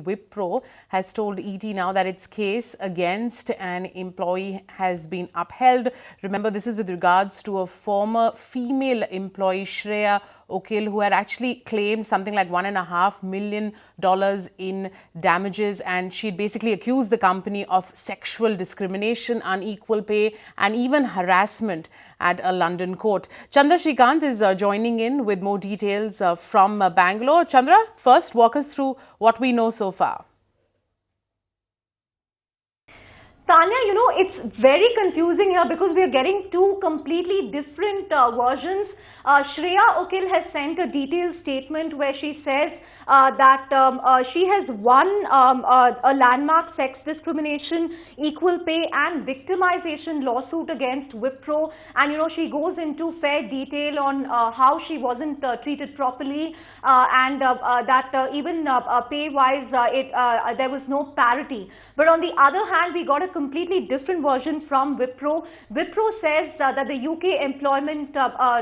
Wipro has told ET Now that its case against an employee has been upheld. Remember, this is with regards to a former female employee, Shreya Okil, who had actually claimed something like $1.5 million in damages, and she'd basically accused the company of sexual discrimination, unequal pay, and even harassment at a London court. Chandra Srikanth is joining in with more details from Bangalore. Chandra, first walk us through what we know so far. Tanya, it's very confusing here because we are getting two completely different versions. Shreya Okil has sent a detailed statement where she says that she has won a landmark sex discrimination, equal pay and victimization lawsuit against Wipro, and she goes into fair detail on how she wasn't treated properly and that even pay-wise there was no parity. But on the other hand, we got a completely different version from Wipro. Wipro says that the UK Employment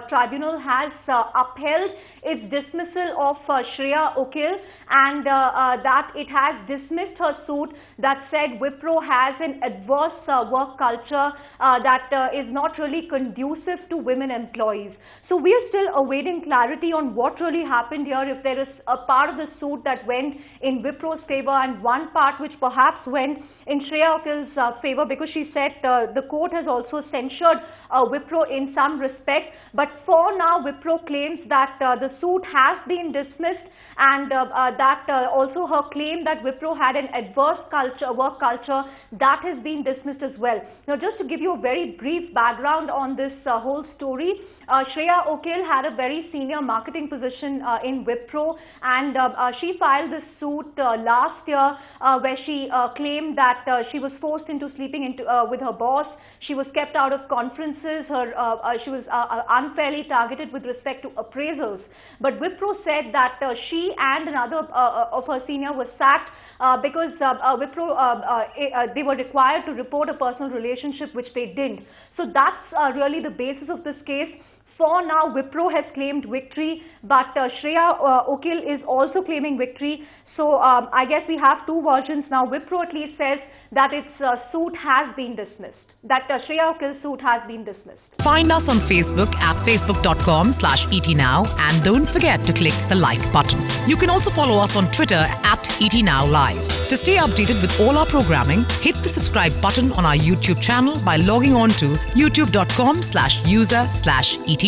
Tribunal has upheld its dismissal of Shreya Okil, and that it has dismissed her suit that said Wipro has an adverse work culture that is not really conducive to women employees. So we are still awaiting clarity on what really happened here, if there is a part of the suit that went in Wipro's favor and one part which perhaps went in Shreya Okil's favor, because she said the court has also censured Wipro in some respect. But for now, Wipro claims that the suit has been dismissed, and that also her claim that Wipro had an adverse work culture, that has been dismissed as well. Now, just to give you a very brief background on this whole story, Shreya Okil had a very senior marketing position in Wipro, and she filed this suit last year where she claimed that she was forced into sleeping with her boss. She was kept out of conferences. She was unfairly targeted with respect to appraisals. But Wipro said that she and another of her senior was sacked because Wipro, they were required to report a personal relationship, which they didn't. So that's really the basis of this case. For now, Wipro has claimed victory, but Shreya Okil is also claiming victory. So I guess we have two versions now. Wipro at least says that its suit has been dismissed, that Shreya Okil's suit has been dismissed. Find us on Facebook at facebook.com/ETNow, and don't forget to click the like button. You can also follow us on Twitter at ETNowLive. To stay updated with all our programming, hit the subscribe button on our YouTube channel by logging on to youtube.com/user/ETNow.